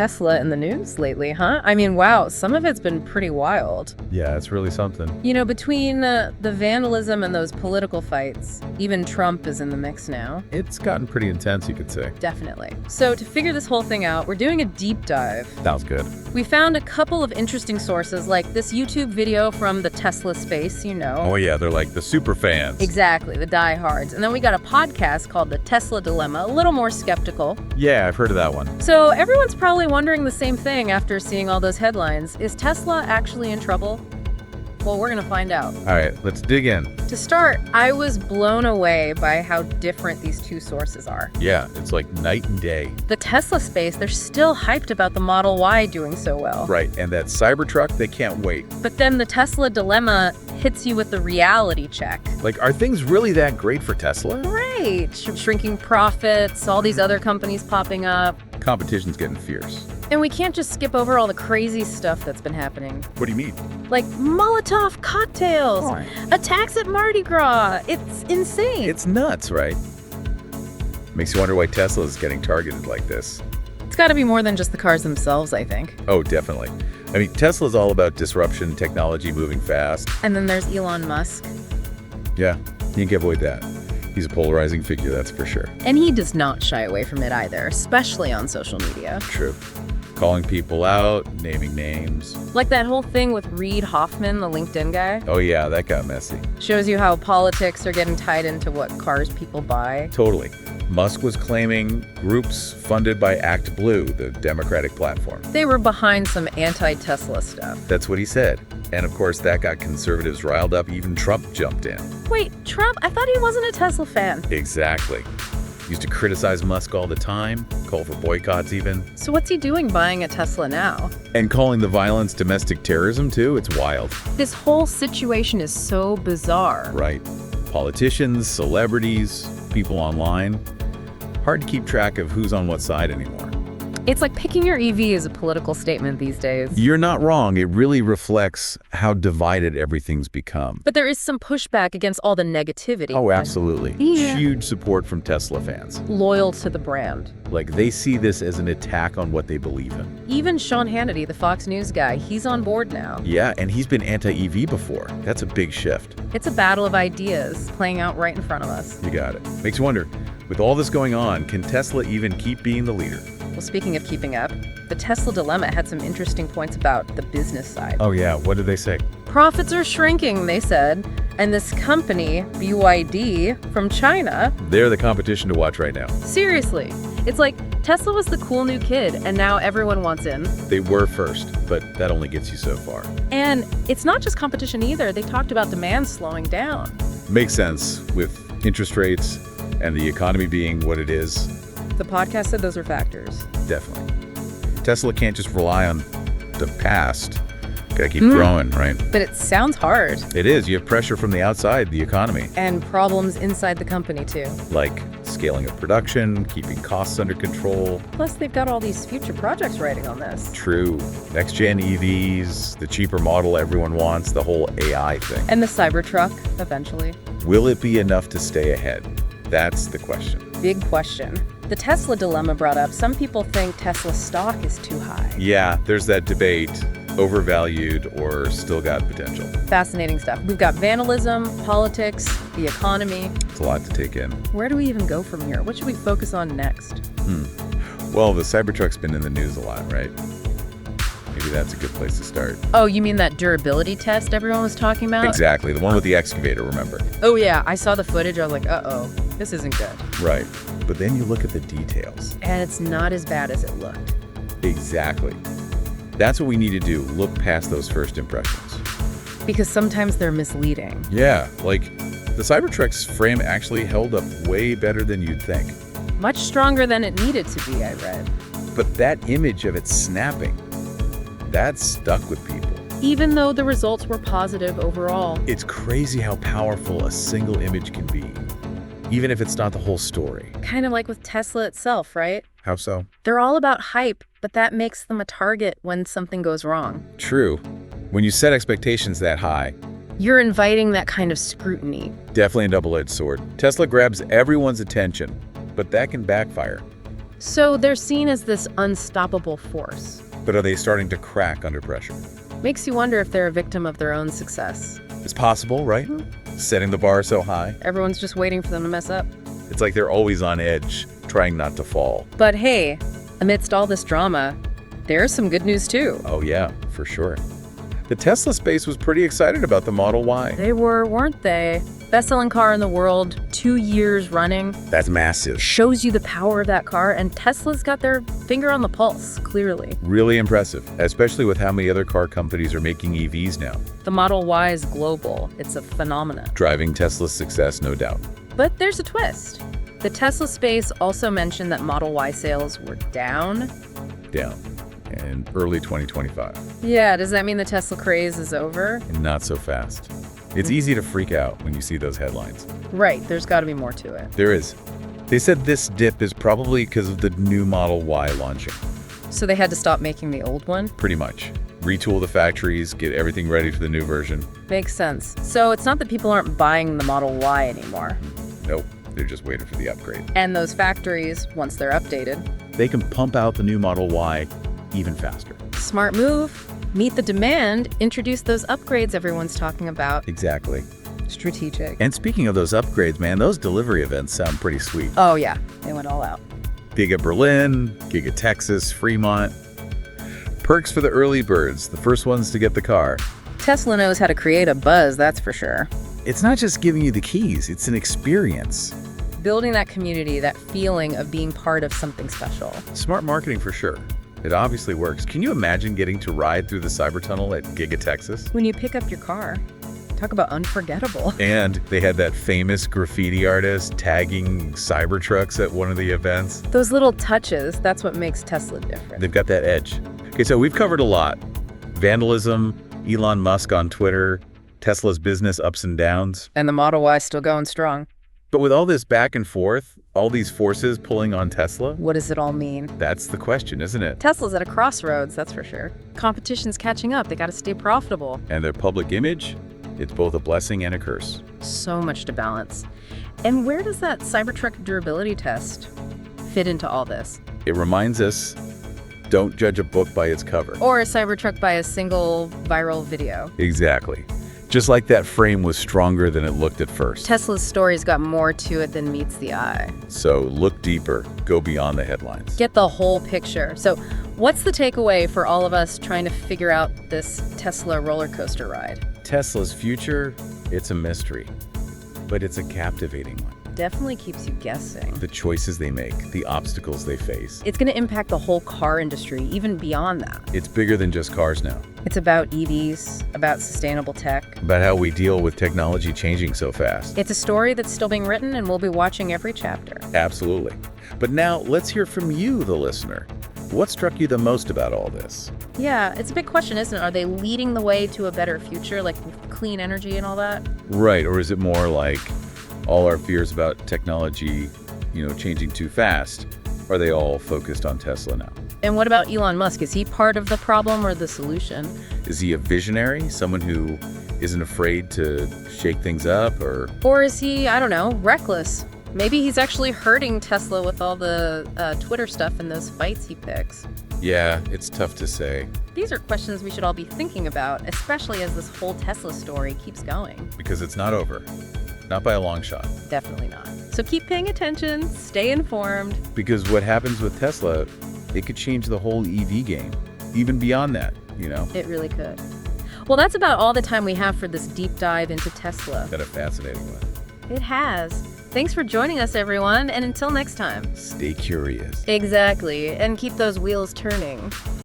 Tesla in the news lately, huh? I mean, wow, some of it's been pretty wild. Yeah, it's really something. You know, between the vandalism and those political fights, even Trump is in the mix now. It's gotten pretty intense, you could say. Definitely. So to figure this whole thing out, we're doing a deep dive. Sounds good. We found a couple of interesting sources, like this YouTube video from the Tesla space, you know. Oh yeah, they're like the super fans. Exactly, the diehards. And then we got a podcast called The Tesla Dilemma, a little more skeptical. Yeah, I've heard of that one. So everyone's probably wondering the same thing after seeing all those headlines. Is Tesla actually in trouble? Well, we're going to find out. All right, let's dig in. To start, I was blown away by how different these two sources are. Yeah, it's like night and day. The Tesla space, they're still hyped about the Model Y doing so well. Right, and that Cybertruck, they can't wait. But then the Tesla Dilemma hits you with the reality check. Like, are things really that great for Tesla? Right. Shrinking profits, all these other companies popping up. Competition's getting fierce. And we can't just skip over all the crazy stuff that's been happening. What do you mean? Like Molotov cocktails, attacks at Mardi Gras. It's insane. It's nuts, right? Makes you wonder why Tesla is getting targeted like this. It's got to be more than just the cars themselves, I think. Oh, definitely. I mean, Tesla's all about disruption, technology moving fast. And then there's Elon Musk. Yeah, you can't avoid that. He's a polarizing figure, that's for sure. And he does not shy away from it either, especially on social media. True. Calling people out, naming names. Like that whole thing with Reid Hoffman, the LinkedIn guy. Oh yeah, that got messy. Shows you how politics are getting tied into what cars people buy. Totally. Musk was claiming groups funded by Act Blue, the Democratic platform. They were behind some anti-Tesla stuff. That's what he said. And of course, that got conservatives riled up. Even Trump jumped in. Wait, Trump? I thought he wasn't a Tesla fan. Exactly. Used to criticize Musk all the time, call for boycotts even. So what's he doing buying a Tesla now? And calling the violence domestic terrorism too, it's wild. This whole situation is so bizarre. Right. Politicians, celebrities, people online. Hard to keep track of who's on what side anymore. It's like picking your EV is a political statement these days. You're not wrong. It really reflects how divided everything's become. But there is some pushback against all the negativity. Oh, absolutely. Yeah. Huge support from Tesla fans. Loyal to the brand. Like, they see this as an attack on what they believe in. Even Sean Hannity, the Fox News guy, he's on board now. Yeah, and he's been anti-EV before. That's a big shift. It's a battle of ideas playing out right in front of us. You got it. Makes you wonder, with all this going on, can Tesla even keep being the leader? Well, speaking of keeping up, the Tesla Dilemma had some interesting points about the business side. Oh yeah, what did they say? Profits are shrinking, they said, and this company, BYD, from China... They're the competition to watch right now. Seriously. It's like Tesla was the cool new kid, and now everyone wants in. They were first, but that only gets you so far. And it's not just competition either. They talked about demand slowing down. Makes sense with interest rates and the economy being what it is. The podcast said those are factors. Definitely. Tesla can't just rely on the past. Gotta keep growing, right? But it sounds hard. It is. You have pressure from the outside, the economy. And problems inside the company, too. Like scaling of production, keeping costs under control. Plus, they've got all these future projects riding on this. True. Next-gen EVs, the cheaper model everyone wants, the whole AI thing. And the Cybertruck, eventually. Will it be enough to stay ahead? That's the question. Big question. The Tesla Dilemma brought up, some people think Tesla stock is too high. Yeah, there's that debate, overvalued or still got potential. Fascinating stuff. We've got vandalism, politics, the economy. It's a lot to take in. Where do we even go from here? What should we focus on next? Well, the Cybertruck's been in the news a lot, right? Maybe that's a good place to start. Oh, you mean that durability test everyone was talking about? Exactly, the one with the excavator, remember? Oh yeah, I saw the footage. I was like, uh-oh, this isn't good. Right, but then you look at the details. And it's not as bad as it looked. Exactly. That's what we need to do, look past those first impressions. Because sometimes they're misleading. Yeah, like the Cybertruck's frame actually held up way better than you'd think. Much stronger than it needed to be, I read. But that image of it snapping, that stuck with people. Even though the results were positive overall. It's crazy how powerful a single image can be, even if it's not the whole story. Kind of like with Tesla itself, right? How so? They're all about hype, but that makes them a target when something goes wrong. True. When you set expectations that high, You're inviting that kind of scrutiny. definitely a double-edged sword. Tesla grabs everyone's attention, but that can backfire. So they're seen as this unstoppable force. But are they starting to crack under pressure? Makes you wonder if they're a victim of their own success. It's possible, right? Setting the bar so high. Everyone's just waiting for them to mess up. It's like they're always on edge, trying not to fall. But hey, amidst all this drama, there's some good news too. Oh yeah, for sure. The Tesla space was pretty excited about the Model Y. They were, weren't they? Best-selling car in the world, 2 years running. That's massive. Shows you the power of that car, and Tesla's got their finger on the pulse, clearly. Really impressive, especially with how many other car companies are making EVs now. The Model Y is global. It's a phenomenon. Driving Tesla's success, no doubt. But there's a twist. The Tesla space also mentioned that Model Y sales were down. In early 2025. Yeah, does that mean the Tesla craze is over? And not so fast. It's easy to freak out when you see those headlines. Right, there's got to be more to it. There is. They said this dip is probably because of the new Model Y launching. So they had to stop making the old one? Pretty much. Retool the factories, get everything ready for the new version. Makes sense. So it's not that people aren't buying the Model Y anymore. Nope, they're just waiting for the upgrade. And those factories, once they're updated, They can pump out the new Model Y even faster. smart move. Meet the demand, introduce those upgrades everyone's talking about. Exactly. Strategic. And speaking of those upgrades, man, those delivery events sound pretty sweet. Oh yeah, they went all out. Giga Berlin, Giga Texas, Fremont. Perks for the early birds, the first ones to get the car. Tesla knows how to create a buzz, that's for sure. It's not just giving you the keys, it's an experience. Building that community, that feeling of being part of something special. Smart marketing for sure. It obviously works. Can you imagine getting to ride through the Cybertunnel at Giga Texas? When you pick up your car, talk about unforgettable. And they had that famous graffiti artist tagging Cybertrucks at one of the events. Those little touches, that's what makes Tesla different. They've got that edge. Okay, so we've covered a lot. Vandalism, Elon Musk on Twitter, Tesla's business ups and downs. And the Model Y still going strong. But with all this back and forth, all these forces pulling on Tesla, What does it all mean? that's the question, isn't it? Tesla's at a crossroads, that's for sure. Competition's catching up. They got to stay profitable. And their public image, it's both a blessing and a curse. So much to balance. And where does that Cybertruck durability test fit into all this? It reminds us, don't judge a book by its cover. Or a Cybertruck by a single viral video? Exactly. Just like that frame was stronger than it looked at first. Tesla's story's got more to it than meets the eye. So look deeper, go beyond the headlines. Get the whole picture. So what's the takeaway for all of us trying to figure out this Tesla roller coaster ride? Tesla's future, it's a mystery, but it's a captivating one. Definitely keeps you guessing. The choices they make, the obstacles they face. It's going to impact the whole car industry, even beyond that. It's bigger than just cars now. It's about EVs, about sustainable tech. About how we deal with technology changing so fast. It's a story that's still being written, and we'll be watching every chapter. Absolutely. But now let's hear from you, the listener. What struck you the most about all this? Yeah, it's a big question, isn't it? Are they leading the way to a better future, like with clean energy and all that? Right, or is it more like all our fears about technology, changing too fast, are they all focused on Tesla now? And what about Elon Musk? Is he part of the problem or the solution? Is he a visionary, someone who isn't afraid to shake things up, or? Or is he, I don't know, reckless? Maybe he's actually hurting Tesla with all the Twitter stuff and those fights he picks. Yeah, it's tough to say. These are questions we should all be thinking about, especially as this whole Tesla story keeps going. Because it's not over. Not by a long shot. Definitely not. So keep paying attention, stay informed. Because what happens with Tesla, it could change the whole EV game. Even beyond that, It really could. Well, that's about all the time we have for this deep dive into Tesla. Got a fascinating one. It has. Thanks for joining us, everyone, and until next time. Stay curious. Exactly, and keep those wheels turning.